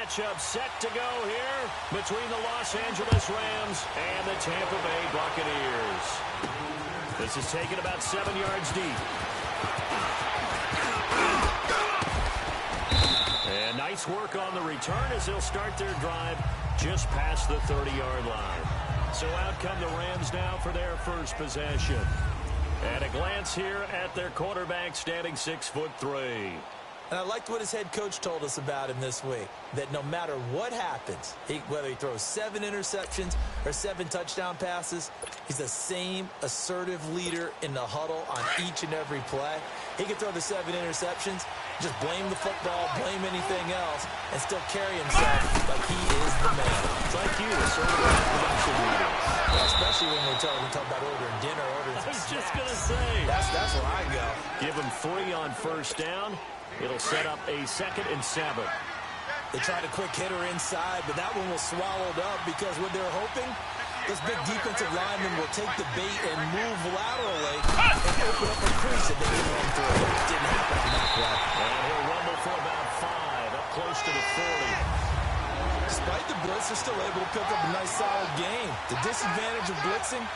matchup set to go here between the Los Angeles Rams and the Tampa Bay Buccaneers. This is taken about 7 yards deep. And nice work on the return as they'll start their drive just past the 30-yard line. So out come the Rams now for their first possession. And a glance here at their quarterback standing 6'3". And I liked what his head coach told us about him this week, that no matter what happens, whether he throws 7 interceptions or 7 touchdown passes, he's the same assertive leader in the huddle on each and every play. He can throw the 7 interceptions, just blame the football, blame anything else, and still carry himself like he is the man. It's like you, assertive production leader. Well, especially when we're talking about ordering dinner, ordering some I was snacks. just going to say. That's where I go. Give him 3 on first down. It'll set up a 2nd and 7. They tried a quick hitter inside, but that one was swallowed up because what they're hoping, this big defensive lineman will take the bait and move laterally and open up a crease that they can run through. It didn't happen on that play. And he'll rumble for about 5, up close to the 40. Despite the blitz, they're still able to pick up a nice solid game. The disadvantage of blitzing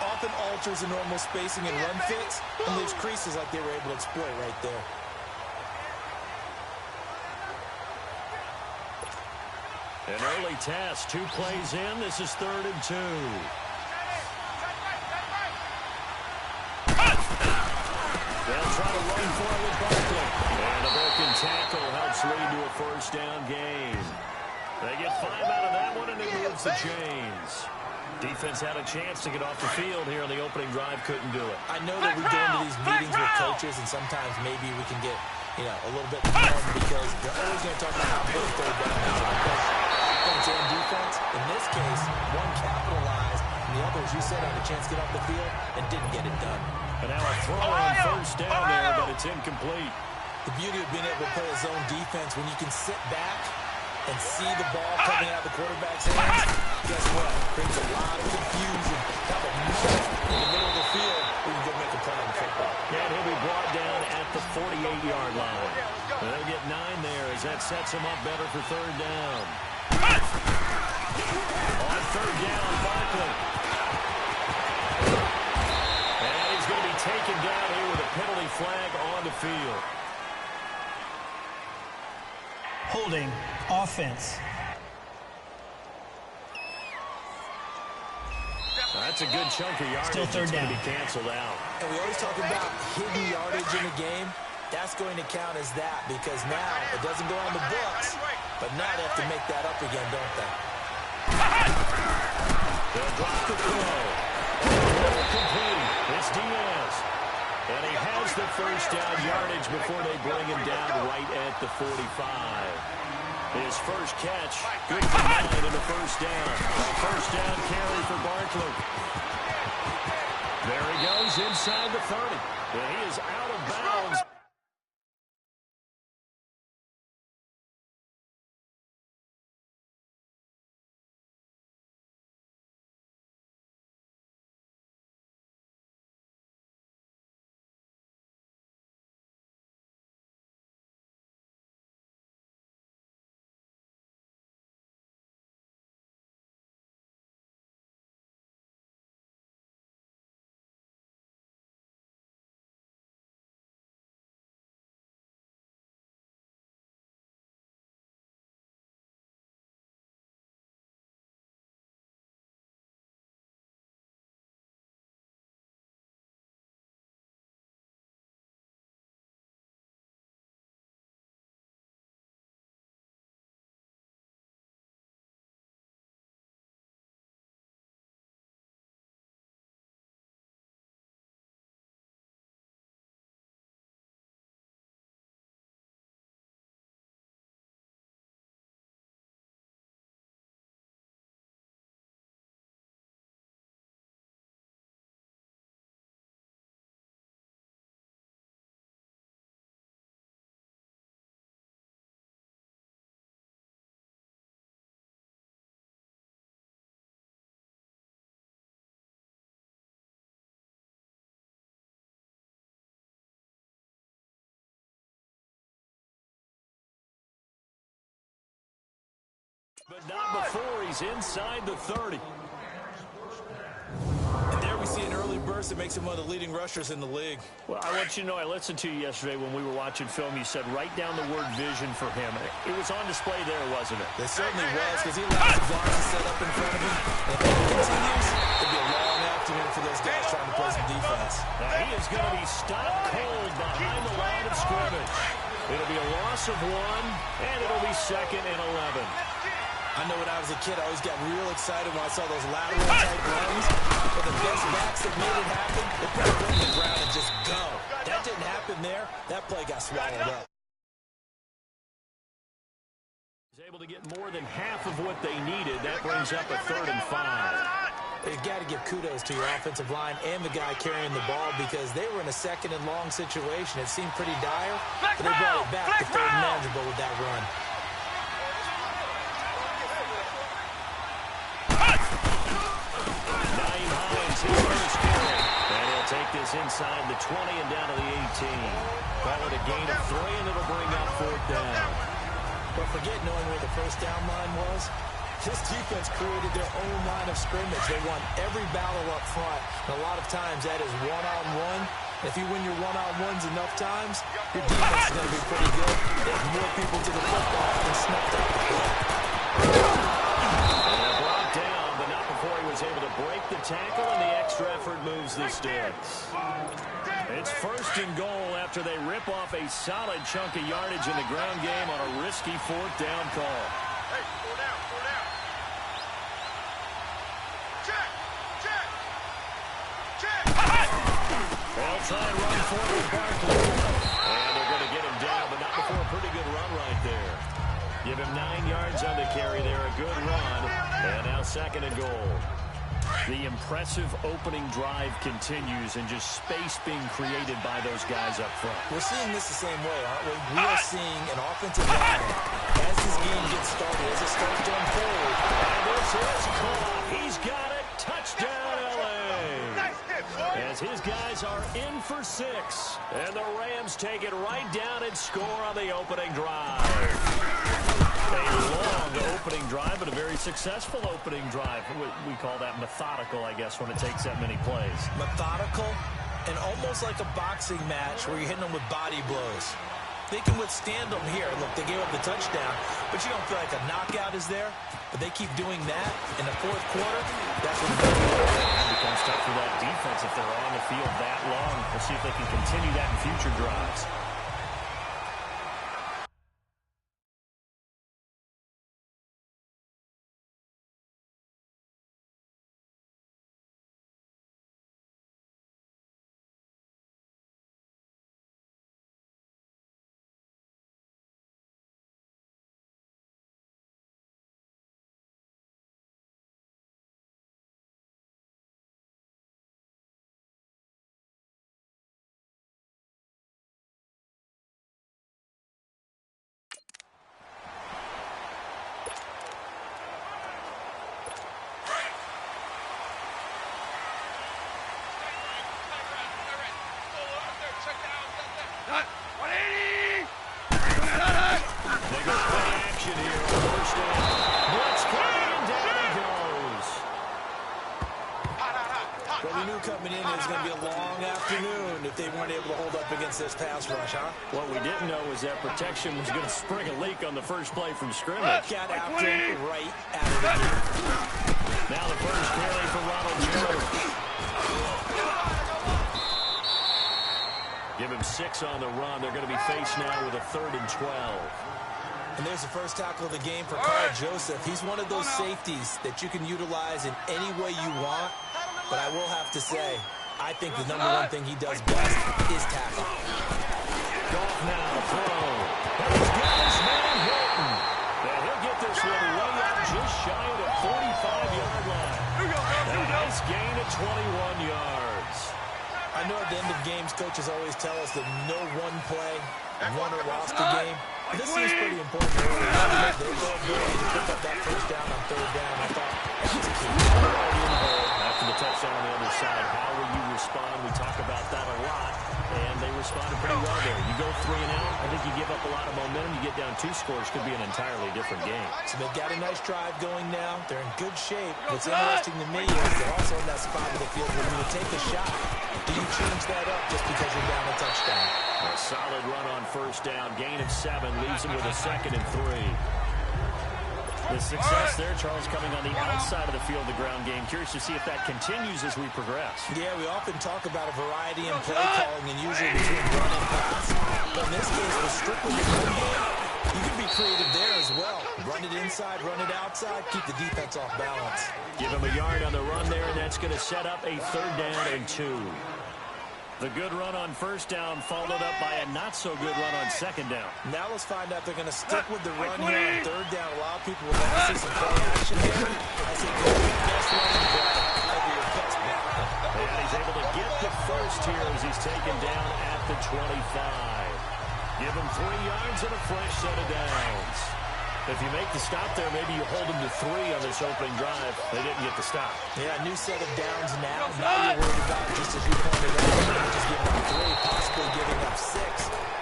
often alters the normal spacing and run fits and leaves creases like they were able to exploit right there. An early test, 2 plays in. This is 3rd and 2. They'll try to run for it with Barkley. And a broken tackle helps lead to a first down gain. They get 5 out of that one, and it moves the chains. Defense had a chance to get off the field here on the opening drive, couldn't do it. I know that we go into these meetings with coaches, and sometimes maybe we can get, a little bit numb because they're always going to talk about how big third down is on offense and defense. In this case, one capitalized, and the other, as you said, had a chance to get off the field and didn't get it done. And now a throw on first down there, but it's incomplete. The beauty of being able to play a zone defense when you can sit back and see the ball coming out of the quarterback's hands, guess what? Brings a lot of confusion. Have a moment in the middle of the field where you can go make a play on the football. And he'll be brought down at the 48-yard line. And they'll get 9 there as that sets him up better for 3rd down. On 3rd down, Barkley. And he's going to be taken down here with a penalty flag on the field. Holding offense. That's a good chunk of yardage. Still 3rd down. It's going to be canceled out. And we always talk about hidden yardage in a game. That's going to count as that because now it doesn't go on the books, but now they have to make that up again, don't they? They'll drop the throw. Complete. It's Diaz. And he has the first down yardage before they bring him down right at the 45. His first catch, good for 9 in the first down. First down carry for Barkley. There he goes inside the 30. And he is out of bounds. But not before he's inside the 30. And there we see an early burst that makes him one of the leading rushers in the league. Well, I want you to know, I listened to you yesterday when we were watching film. You said write down the word vision for him. It was on display there, wasn't it? It certainly was, because he allows the guards to set up in front of him. And if that continues, it'll be a long afternoon for those guys trying to play some defense. Now, he is going to be stopped cold behind the line of scrimmage. It'll be a loss of 1, and it'll be 2nd and 11. I know when I was a kid, I always got real excited when I saw those lateral-type runs. But the best backs that made it happen, they put it on the ground and just go. That didn't happen there. That play got swallowed up. He's able to get more than half of what they needed. That brings up a 3rd and 5. You've got to give kudos to your offensive line and the guy carrying the ball, because they were in a 2nd and long situation. It seemed pretty dire, but they brought it back to 3rd and manageable with that run. His first carry, and he'll take this inside the 20 and down to the 18. Call it a gain of 3, and it'll bring up 4th down. But forget knowing where the first down line was. This defense created their own line of scrimmage. They won every battle up front, and a lot of times that is one-on-one. If you win your one-on-ones enough times, your defense is going to be pretty good. There's more people to the football than snuffed out the play. Brought down, but not before he was able to break the tackle, and the extra effort moves the sticks. It's 1st and goal after they rip off a solid chunk of yardage in the ground game on a risky 4th down call. Hey, 4 down, 4 down. Check, check, check. They'll try and run forward Barkley. And they're going to get him down, but not before a pretty good run right there. Give him 9 yards on the carry there, a good run. And now 2nd and goal. The impressive opening drive continues, and just space being created by those guys up front. We're seeing this the same way, aren't we? We are seeing an offensive line as this game gets started, as it starts to unfold. And this is caught. He's got it. Touchdown, L.A. As his guys are in for 6. And the Rams take it right down and score on the opening drive. A long opening drive, but a very successful opening drive. We call that methodical, I guess, when it takes that many plays. Methodical and almost like a boxing match where you're hitting them with body blows. They can withstand them here. Look, they gave up the touchdown, but you don't feel like a knockout is there. But they keep doing that in the 4th quarter. That's when it becomes tough for that defense if they're on the field that long. We'll see if they can continue that in future drives. Coming in, it's going to be a long afternoon if they weren't able to hold up against this pass rush, huh? What we didn't know was that protection was going to spring a leak on the first play from scrimmage. Got after him right out of the gate. Now the first carry for Ronald Jones. Give him 6 on the run. They're going to be faced now with a 3rd and 12. And there's the first tackle of the game for Carl Joseph. He's one of those safeties that you can utilize in any way you want. But I will have to say, I think the number one thing he does best is tackle. Goff now, throw. He's got his man Hilton. And he'll get this one way out just shy of the 45-yard line. A nice gain of 21 yards. I know at the end of games, coaches always tell us that no one play won or lost the game. This seems pretty important. Their ability to pick up that first down on 3rd down, I thought that was key. After the touchdown on the other side, how will you respond. We talk about that a lot, and they responded pretty well there. You go 3 and out, I think you give up a lot of momentum. You get down 2 scores, could be an entirely different game. So they've got a nice drive going now. They're in good shape. What's interesting to me is they're also in that spot of the field where you would take a shot. Do you change that up just because you're down a touchdown? A solid run on first down. Gain of 7 leaves them with a 2nd and 3. The success there, Charles, coming on the outside of the field, the ground game. Curious to see if that continues as we progress. Yeah, we often talk about a variety in play calling and usually between run and pass. But in this case, with strictly the run game, you can be creative there as well. Run it inside, run it outside, keep the defense off balance. Give him a yard on the run there, and that's going to set up a 3rd down and 2. The good run on first down followed up by a not-so-good run on 2nd down. Now let's find out they're going to stick with the run here on 3rd down. A lot of people will want to see some play action here. I think go with your best running back over your best blocker. And he's able to get the first here as he's taken down at the 25. Give him 3 yards and a fresh set of downs. If you make the stop there, maybe you hold them to 3 on this opening drive. They didn't get the stop. Yeah, new set of downs now. Now you're worried about, just as you pointed out, just giving up 3, possibly giving up 6.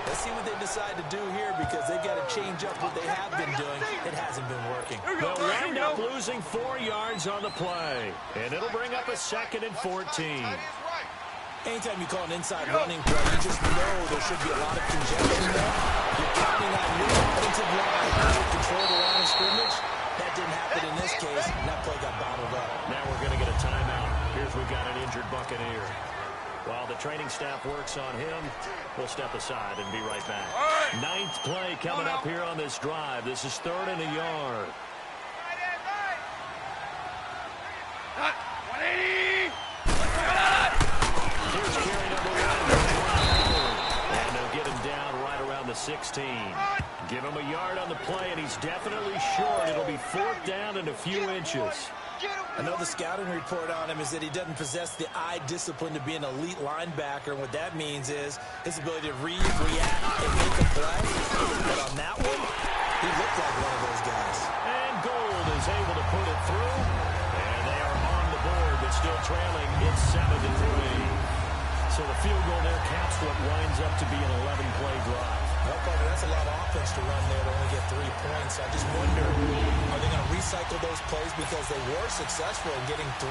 Let's see what they decide to do here because they've got to change up what they have been doing. It hasn't been working. They'll wind up losing 4 yards on the play. And it'll bring up a 2nd and 14. Anytime you call an inside running play, you just know there should be a lot of congestion there. You're counting on your offensive line to control the line of scrimmage. That didn't happen in this case, and that play got bottled up. Now we're going to get a timeout. Here's we've got an injured Buccaneer. While the training staff works on him, we'll step aside and be right back. 9th play coming up here on this drive. This is 3rd and a yard. 180! Here's carry number 1. And they'll get him down right around the 16. Give him a yard on the play, and he's definitely short. It'll be 4th down and a few inches. I know the scouting report on him is that he doesn't possess the eye discipline to be an elite linebacker. And what that means is his ability to read, react, and make a play. But on that one, he looked like one of those guys. And Gold is able to put it through. And they are on the board, but still trailing. It's 7-3. So the field goal there counts what winds up to be an 11-play drive. Well, Carter, that's a lot of offense to run there to only get 3 points. I just wonder, are they going to recycle those plays because they were successful in getting 3?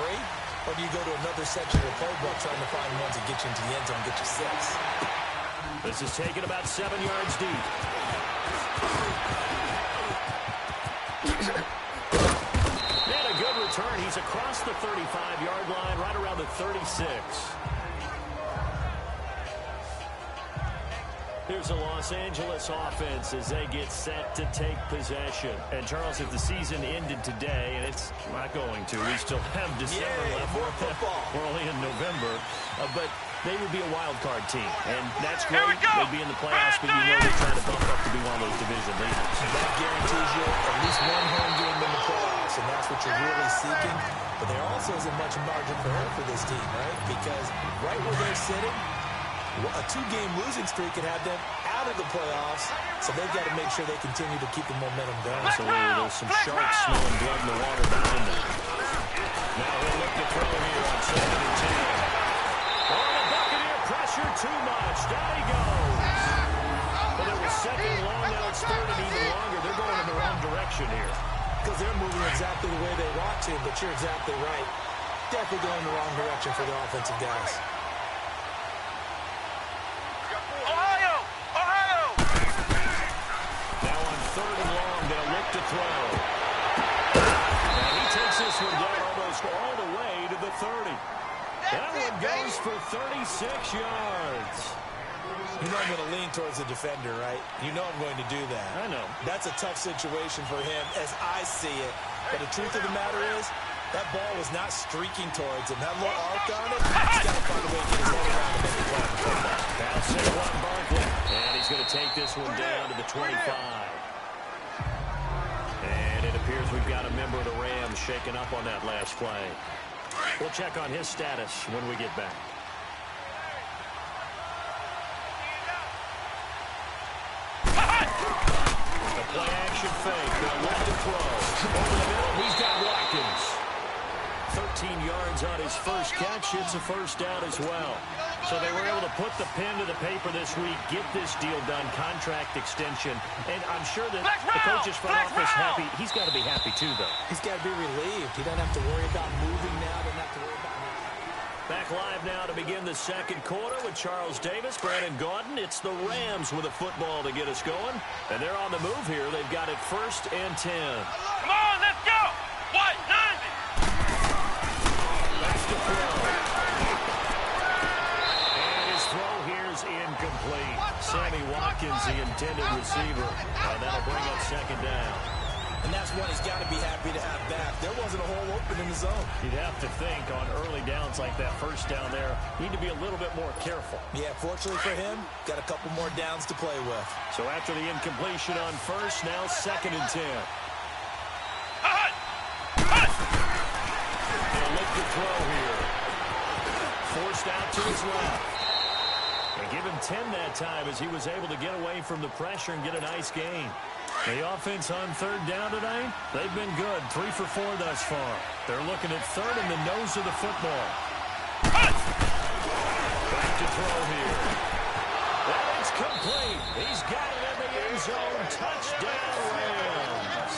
Or do you go to another section of the playbook trying to find ones that get you into the end zone, get you 6? This is taken about 7 yards deep. And a good return. He's across the 35-yard line, right around the 36. Here's a Los Angeles offense as they get set to take possession. And, Charles, if the season ended today, and it's not going to, we still have December left. More football. We're only in November. But they would be a wild card team. And that's great. They'd be in the playoffs, but you know they're trying to bump up to be one of those division leaders. That guarantees you at least 1 home game in the playoffs, and that's what you're really seeking. But there also isn't much margin for error for this team, right? Because right where they're sitting, a 2-game losing streak could have them out of the playoffs, so they've got to make sure they continue to keep the momentum going. Absolutely. There's some sharks smelling blood in the water behind them. Now he'll look to throw here on 2nd and 10. Oh, the Buccaneer pressure too much. Down he goes. Well, it was 2nd and long. Now it's 3rd and even longer. They're going in the wrong direction here. Because they're moving exactly the way they want to, but you're exactly right. Definitely going in the wrong direction for the offensive guys. To throw. And he takes this one down almost all the way to the 30. That one goes for 36 yards. You know I'm going to lean towards the defender, right? You know I'm going to do that. I know. That's a tough situation for him as I see it. But the truth of the matter is, that ball was not streaking towards him. That little arc on it, he's got to find a way to get his head around and make it play on the football. Now Saquon Barkley. And he's going to take this one down to the 25. And it appears we've got a member of the Rams shaken up on that last play. We'll check on his status when we get back. The play-action fake. They'll let to throw. Over the middle, he's got Watkins. 15 yards on his first catch. It's a first down as well. So they were able to put the pen to the paper this week, get this deal done, contract extension. And I'm sure that the coach's front office happy. He's got to be happy too, though. He's got to be relieved. He doesn't have to worry about moving now. Doesn't have to worry about moving. Back live now to begin the second quarter with Charles Davis, Brandon Gaudin. It's the Rams with a football to get us going. And they're on the move here. They've got it 1st and 10. Come on, let's go. White, 90. Back to throw. And his throw here's incomplete. Sammy Watkins, the intended receiver. And that'll bring up 2nd down. And that's one he's got to be happy to have back. There wasn't a hole open in the zone. You'd have to think on early downs like that, first down there, need to be a little bit more careful. Yeah, fortunately for him, got a couple more downs to play with. So after the incompletion on first, now 2nd and 10. He'll look to throw here. Forced out to his left. And give him 10 that time as he was able to get away from the pressure and get a nice gain. The offense on 3rd down tonight, they've been good. 3 for 4 thus far. They're looking at 3rd in the nose of the football. Back to throw here. And it's complete. He's got it in the end zone. Touchdown, Rams.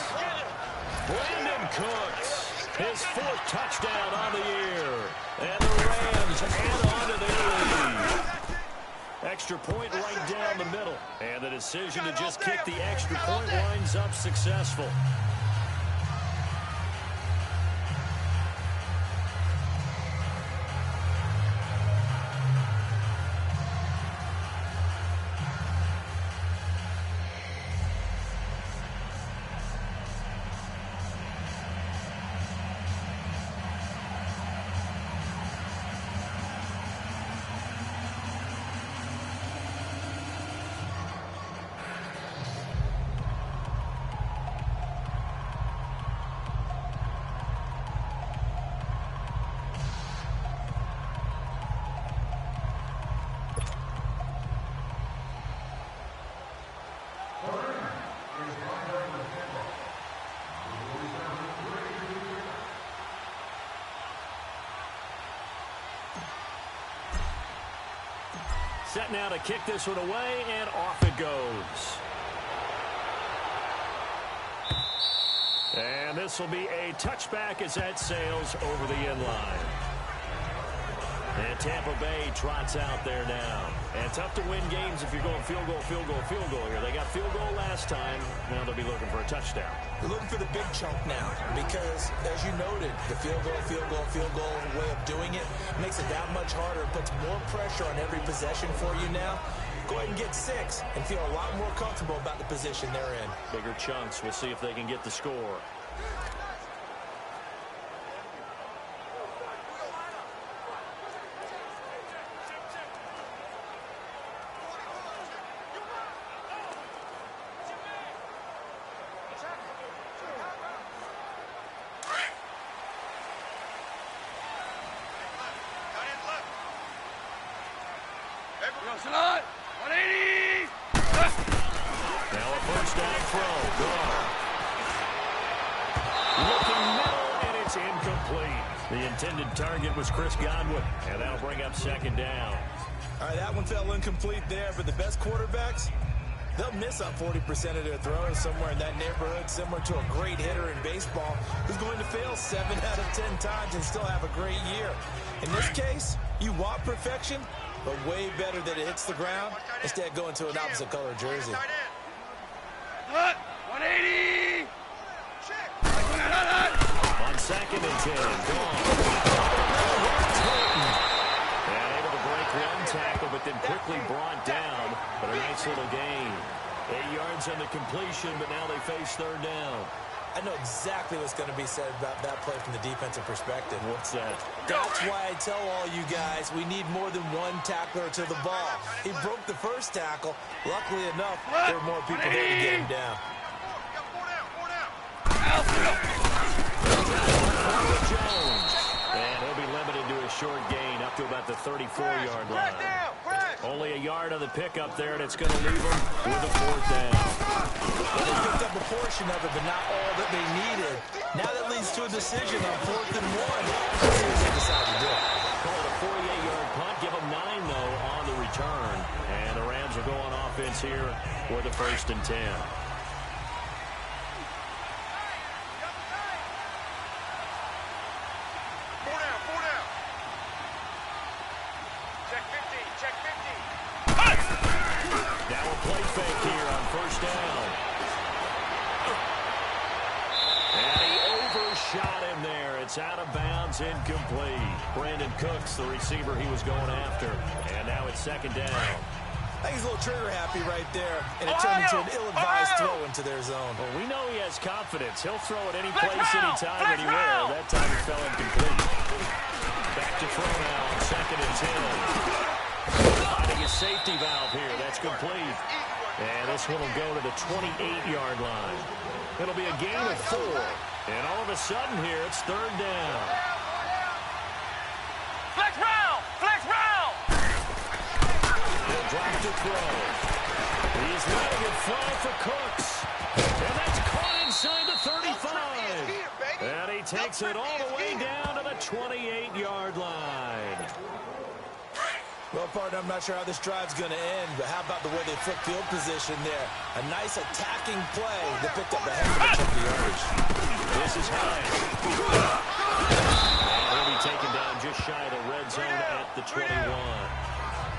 Brandon Cooks, his 4th touchdown on the year. And the Rams add on to their lead. Extra point right down the middle. And the decision to just kick the extra point winds up successful. Set now to kick this one away, and off it goes. And this will be a touchback as that sails over the end line. And Tampa Bay trots out there now. And tough to win games if you're going field goal, field goal, field goal here. They got field goal last time. Now they'll be looking for a touchdown. They're looking for the big chunk now because, as you noted, the field goal way of doing it makes it that much harder. It puts more pressure on every possession for you now. Go ahead and get 6 and feel a lot more comfortable about the position they're in. Bigger chunks. We'll see if they can get the score. Salon, 180. Now a first down throw. Gone. Looking middle, and it's incomplete. The intended target was Chris Godwin, and that'll bring up 2nd down. All right, that one fell incomplete there, but the best quarterbacks, they'll miss up 40% of their throws somewhere in that neighborhood, similar to a great hitter in baseball who's going to fail 7 out of 10 times and still have a great year. In this case, you want perfection, but way better that it hits the ground instead of going to an opposite color jersey. 180. On 2nd and 10, gone. And able to break one tackle, but then quickly brought down. But a nice little gain. 8 yards on the completion, but now they face 3rd down. I know exactly what's going to be said about that play from the defensive perspective. What's that? That's why I tell all you guys we need more than one tackler to the ball. He broke the first tackle. Luckily enough, there were more people there to get him down. Jones. And he'll be limited to a short gain up to about the 34-yard line. Down, press. Only a yard on the pickup there, and it's going to leave them with a 4th down. Well, they picked up a portion of it, but not all that they needed. Now that leads to a decision on 4th and 1. Let's see what they decide to do. Call it a 48-yard punt. Give them 9, though, on the return. And the Rams will go on offense here for the 1st and 10. Now a play fake here on 1st down. And he overshot him there. It's out of bounds, incomplete. Brandon Cooks, the receiver he was going after. And now it's 2nd down. I think he's a little trigger happy right there, and it turned into an ill-advised throw into their zone. Well, we know he has confidence. He'll throw it any place, any time, anywhere. That time it fell incomplete. Back to throw now on 2nd and 10. Finding a safety valve here. That's complete. And this one will go to the 28-yard line. It'll be a gain of 4. And all of a sudden here, it's 3rd down. Flex round! Flex round! He'll drop to throw. He's letting it fly for Cooks. And that's caught inside the 35. And he takes it all the way down to the 28-yard line. Well, partner, I'm not sure how this drive's going to end, but how about the way they flipped field position there? A nice attacking play that picked up a heck of a chunk of yardage. This is high. And he'll be taken down just shy of the red zone at the 21.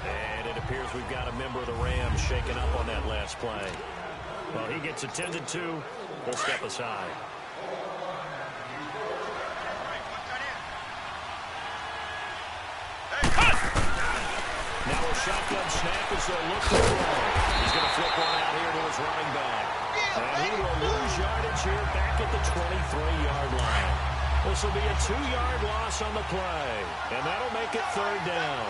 And it appears we've got a member of the Rams shaken up on that last play. Well, he gets attended to. We'll step aside. Now a shotgun snap as they'll look to throw. He's going to flip one out here to his running back. And he will lose yardage here back at the 23-yard line. This will be a 2-yard loss on the play. And that'll make it 3rd down.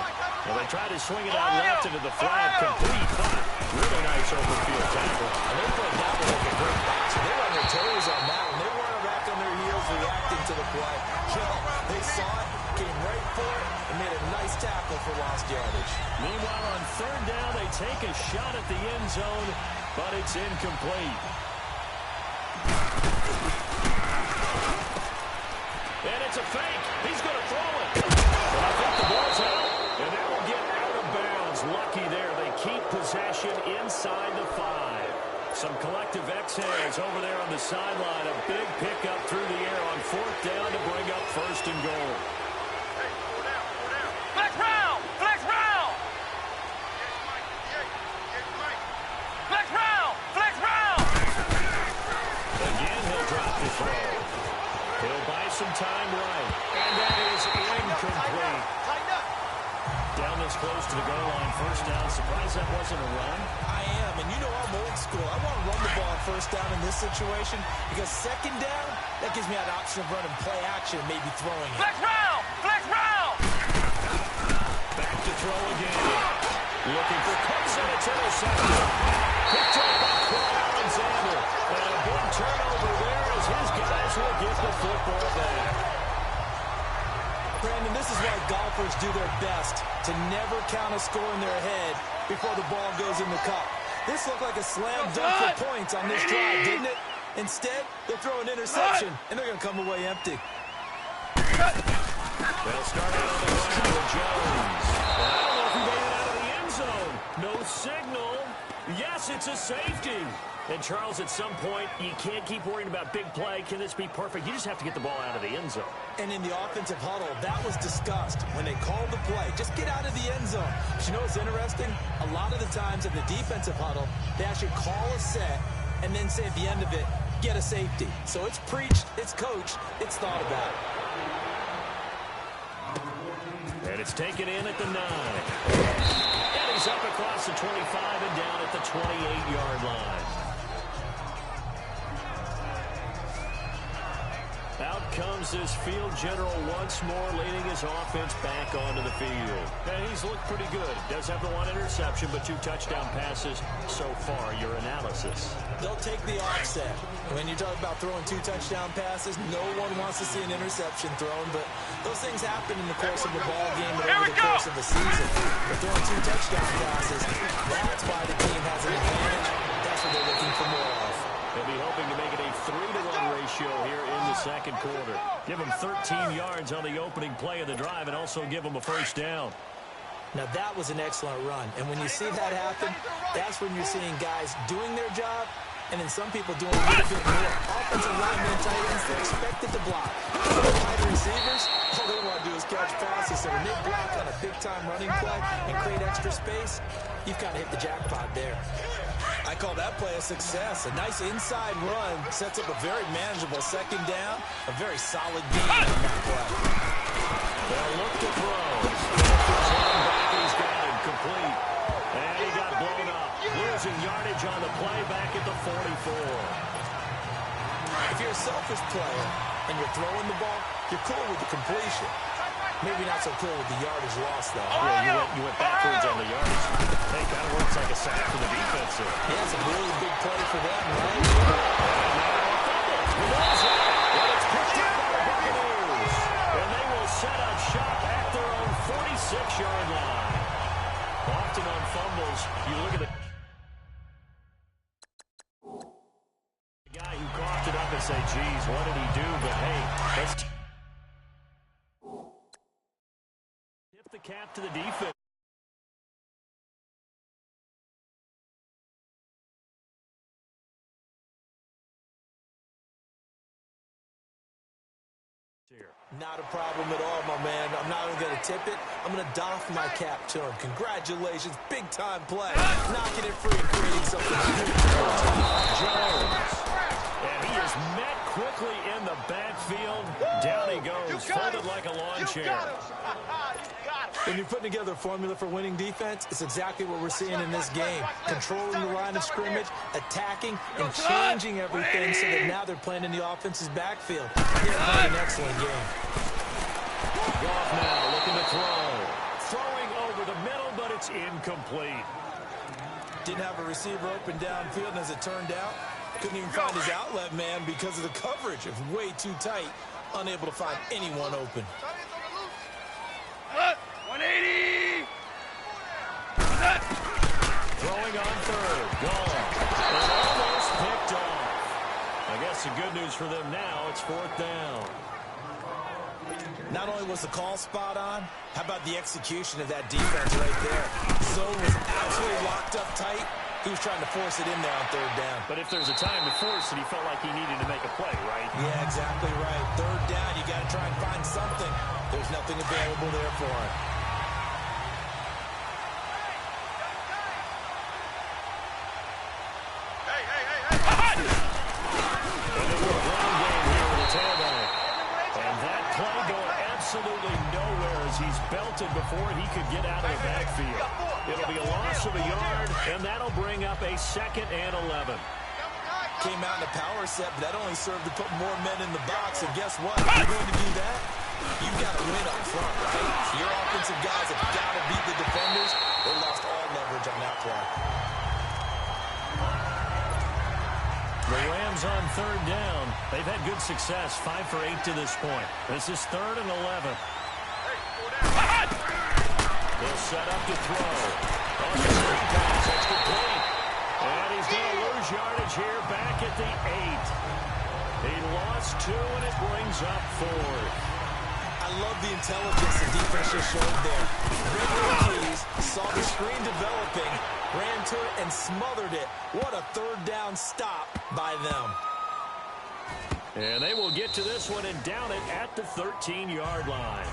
Well, they tried to swing it out left into the flat. Complete, but really nice open field tackle. And they played that one like a great box. They were on their toes on that one. They weren't back on their heels reacting to the play. They saw it, came right for it, and made a nice tackle for lost yardage. Meanwhile, on 3rd down, they take a shot at the end zone, but it's incomplete. And it's a fake. He's going to throw it. And I think the ball's out, and that will get out of bounds. Lucky there. They keep possession inside the 5. Some collective exhales over there on the sideline. A big pickup through the air on 4th down to bring up 1st and goal. Flex round! Flex round! Flex round! Flex round! Again, he'll drop the throw. He'll buy some time right. And that is incomplete. Down this close to the goal line. 1st down. Surprised that wasn't a run. I am, and you know I'm old school. I want to run the ball on 1st down in this situation because 2nd down, that gives me an option of running play action and maybe throwing it. Flex round! Flex round! Back to throw again. Looking for Cooks, and it's intercepted. Picked up by Clyde Alexander. And a big turnover there as his guys will get the football back. Brandon, this is why golfers do their best to never count a score in their head before the ball goes in the cup. This looked like a slam dunk for points on this drive, didn't it? Instead, they'll throw an interception, and they're going to come away empty. They'll start out on the ground with Jones. Well, I don't know if he made it out of the end zone. No signal. Yes, it's a safety. And, Charles, at some point, you can't keep worrying about big play. Can this be perfect? You just have to get the ball out of the end zone. And in the offensive huddle, that was discussed when they called the play. Just get out of the end zone. But you know what's interesting? A lot of the times in the defensive huddle, they actually call a set and then say at the end of it, get a safety. So it's preached, it's coached, it's thought about. And it's taken in at the 9. And he's up across the 25 and down at the 28-yard line. Out comes this field general once more, leading his offense back onto the field. And he's looked pretty good. Does have the one interception, but 2 touchdown passes so far. Your analysis? They'll take the offset. When you talk about throwing 2 touchdown passes, no one wants to see an interception thrown, but those things happen in the course of the ball game and over the course of the season. But throwing 2 touchdown passes, that's why the team has an advantage. That's what they're looking for more of. They'll be hoping to make it a 3-to-1 ratio here in the second quarter. Give them 13 yards on the opening play of the drive and also give them a first down. Now, that was an excellent run. And when you see that happen, that's when you're seeing guys doing their job and then some people doing a little bit more. Offensive linemen and tight ends, they're expected to block. Wide receivers, all they want to do is catch passes. So when they block on a big-time running play and create extra space, you've kind of hit the jackpot there. I call that play a success. A nice inside run sets up a very manageable second down. A very solid game on that play. They'll look to throw. He's got him complete. And he got blown up. Losing yardage on the play back at the 44. If you're a selfish player and you're throwing the ball, you're cool with the completion. Maybe not so cool with the yardage loss, though. Yeah, you went backwards on the yardage. Hey, kind of works like a sack for the defense there. Yeah, it's a really big play for them, right? Well, it's picked up by the Buccaneers. And they will set up shop at their own 46-yard line. Often on fumbles, you look at the guy who coughed it up and say, geez, what did he do? But, hey, let's tip the cap to the defense. Not a problem at all, my man. I'm not even going to tip it. I'm going to doff my cap to him. Congratulations. Big-time play. Knocking it free and creating something huge. Jones. And he is met quickly in the backfield. Down he goes, folded like a lawn chair. When you're putting together a formula for winning defense, it's exactly what we're seeing in this game. Controlling the line of scrimmage, attacking, and changing everything so that now they're playing in the offense's backfield. They're playing an excellent game. Goff now looking to throw. Throwing over the middle, but it's incomplete. Didn't have a receiver open downfield, and as it turned out, couldn't even find his outlet man because of the coverage. It was way too tight, unable to find anyone open. 180. Throwing on third. Gone. And almost picked off. I guess the good news for them now, it's 4th down. Not only was the call spot on, how about the execution of that defense right there? Zone was absolutely locked up tight. He was trying to force it in there on 3rd down. But if there's a time to force it, he felt like he needed to make a play, right? Yeah, exactly right. 3rd down, you got to try and find something. There's nothing available there for him. Absolutely nowhere as he's belted before he could get out of the backfield. It'll be a loss of a yard, and that'll bring up a 2nd and 11. Came out in a power set, but that only served to put more men in the box. And guess what? If you're going to do that, you've got to win up front, right? Your offensive guys have got to beat the defenders. They lost all leverage on that play. The Rams on 3rd down. They've had good success, 5 for 8 to this point. This is 3rd and 11. They'll set up to throw. On the screen pass, that's complete. And he's going to lose yardage here back at the 8. He lost 2, and it brings up 4th. I love the intelligence the defense just showed there. Read their keys, saw the screen developing, ran to it, and smothered it. What a 3rd down stop by them. And they will get to this one and down it at the 13-yard line.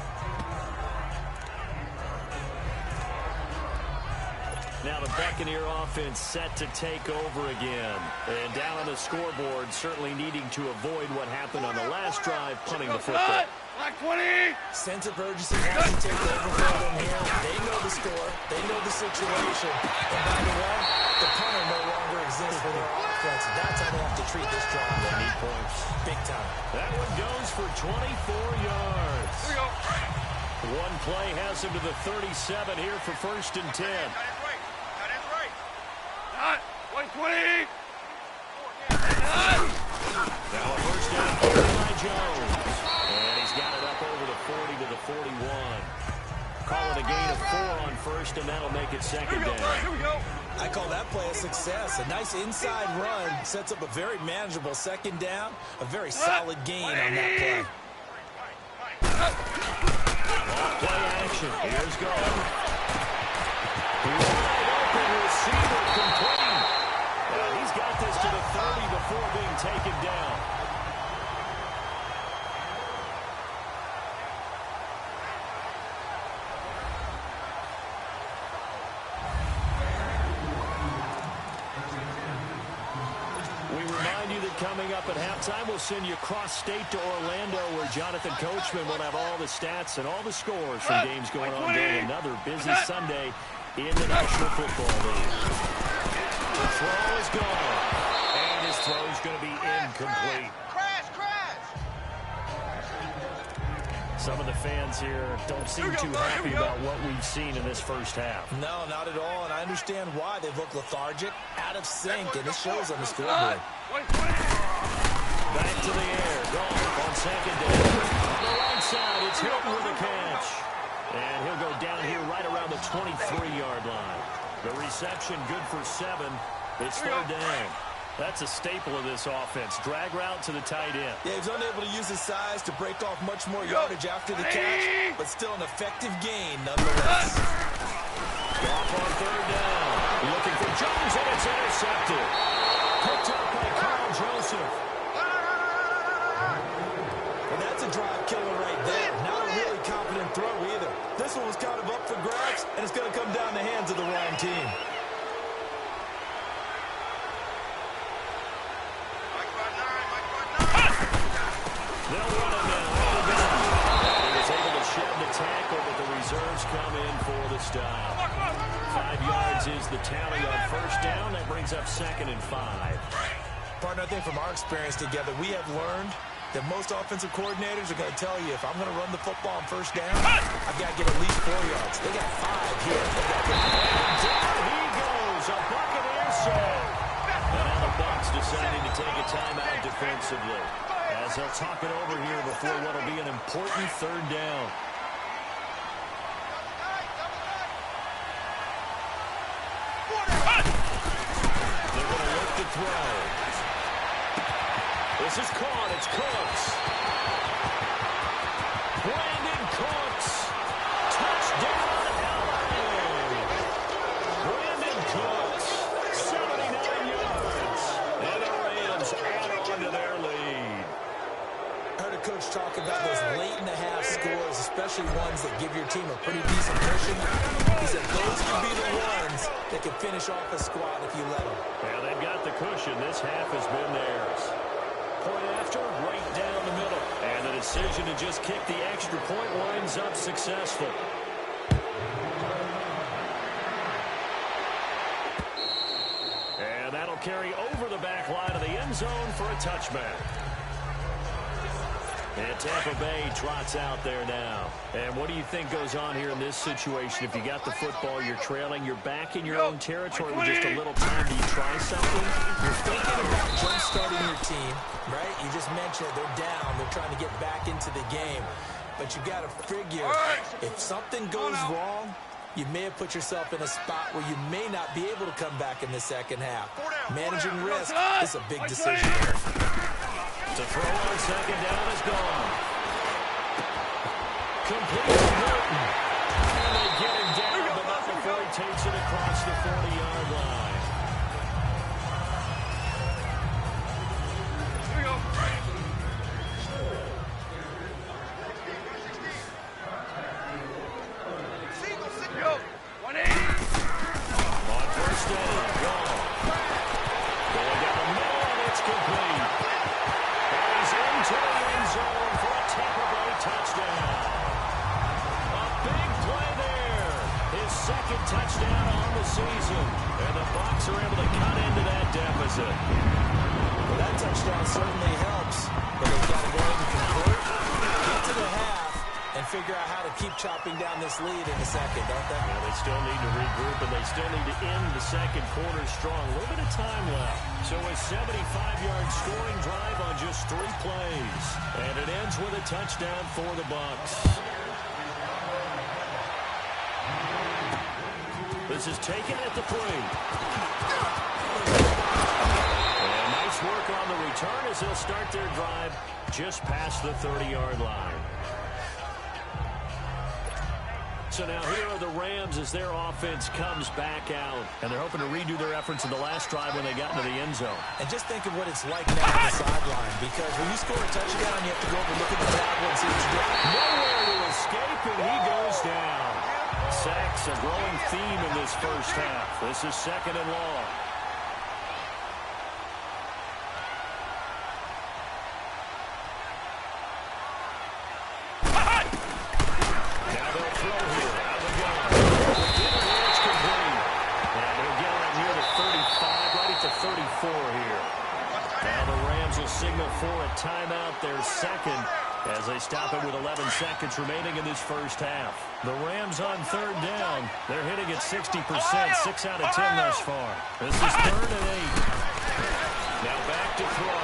Now the Buccaneer offense set to take over again. And down on the scoreboard, certainly needing to avoid what happened on the last drive, punting the football. Black 20. Sense of urgency has to take over for them here. They know the score. They know the situation. And by the way, the punter no longer exists for their offense. That's how they have to treat this drive. They need points. Big time. That one goes for 24 yards. Here we go. One play has him to the 37 here for 1st and 10. That is right. That is right. Not 120. Now a first down here by Jones. And he's got it up over the 40 to the 41. Call it a gain of 4 on 1st, and that'll make it 2nd down. Here we go. I call that play a success. A nice inside run sets up a very manageable 2nd down. A very solid gain on that play. Off play action. Here's going. Wide open receiver complete. He's got this to the 30 before being taken down. Coming up at halftime, we'll send you cross-state to Orlando, where Jonathan Coachman will have all the stats and all the scores from games going on during another busy Sunday in the National Football League. The throw is gone, and his throw is going to be incomplete. Some of the fans here don't seem too happy about what we've seen in this first half. No, not at all, and I understand why. They look lethargic, out of sync, and it shows on the scoreboard. Back to the air, gone on 2nd down. On the right side, it's Hilton with a catch. And he'll go down here right around the 23-yard line. The reception good for 7. It's 3rd down. That's a staple of this offense. Drag route to the tight end. Yeah, he's unable to use his size to break off much more yardage after the catch, but still an effective gain nonetheless. Off on 3rd down. Looking for Jones, and it's intercepted. Picked up by Carl Joseph. And that's a drive killer right there. Not a really confident throw either. This one was kind of up for grabs, and it's going to come down the hands of the wrong team. They'll run him now. He was able to shed the tackle, but the reserves come in for the stop. 5 yards is the tally on 1st down. That brings up 2nd and 5. Partner, I think from our experience together, we have learned that most offensive coordinators are going to tell you, if I'm going to run the football on 1st down, I've got to get at least 4 yards. They got 5 here. Down he goes. A Buccaneer sack. And now the Bucs deciding to take a timeout defensively, as they'll talk it over here before what will be an important 3rd down. They're going to look to throw. This is caught. It's Cooks. Brandon Cooks. Touchdown, LA. Brandon Cooks, 79 yards. And the Rams add on to their lead. I heard a coach talk about those late-in-the-half scores, especially ones that give your team a pretty decent cushion. He said those can be the ones that can finish off a squad if you let them. Yeah, they've got the cushion. This half has been theirs. Point after, right down the middle. And the decision to just kick the extra point winds up successful. And that'll carry over the back line of the end zone for a touchback. And Tampa Bay trots out there now. And what do you think goes on here in this situation? If you got the football, you're trailing, you're back in your own territory with just a little time. Do you try something? You're thinking about jump-starting your team, right? You just mentioned they're down. They're trying to get back into the game. But you got to figure, if something goes wrong, you may have put yourself in a spot where you may not be able to come back in the 2nd half. Managing risk is a big decision here. To throw on 2nd down is gone. Complete to Norton. And they get him down, but not before he takes it across the 40-yard line. Here we go. Single. 180. On 1st down, gone. Going down the middle, and it's complete. Into the end zone for a Tampa Bay touchdown. A big play there. His 2nd touchdown on the season. And the Bucs are able to cut into that deficit. Well, that touchdown certainly helps, but they've got to go figure out how to keep chopping down this lead in the second, don't they? Yeah, they still need to regroup, and they still need to end the second quarter strong. A little bit of time left. So a 75-yard scoring drive on just 3 plays. And it ends with a touchdown for the Bucs. This is taken at the 3. And nice work on the return as they'll start their drive just past the 30-yard line. So now here are the Rams as their offense comes back out. And they're hoping to redo their efforts in the last drive when they got into the end zone. And just think of what it's like now on the sideline. Because when you score a touchdown, you have to go over and look at the tablet and see what you did. Nowhere to escape, and he goes down. Sacks, a growing theme in this first half. This is 2nd and long. Signal for a timeout, their second, as they stop it with 11 seconds remaining in this first half. The Rams on 3rd down. They're hitting at 60%, 6 out of 10 thus far. This is 3rd and 8. Now back to throw.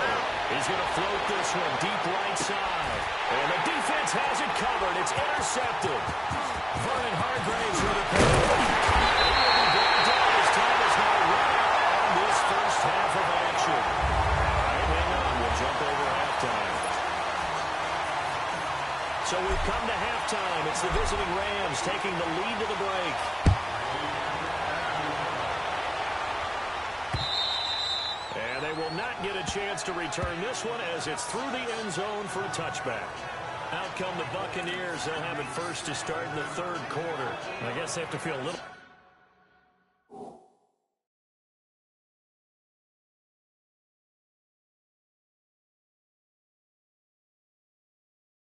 He's going to float this one deep right side. And the defense has it covered. It's intercepted. Vernon Hargraves with a penalty. He will be brought down as time is now run out on this first half of action. Jump over halftime. So we've come to halftime. It's the visiting Rams taking the lead to the break. And they will not get a chance to return this one as it's through the end zone for a touchback. Out come the Buccaneers. They'll have it first to start in the 3rd quarter. I guess they have to feel a little...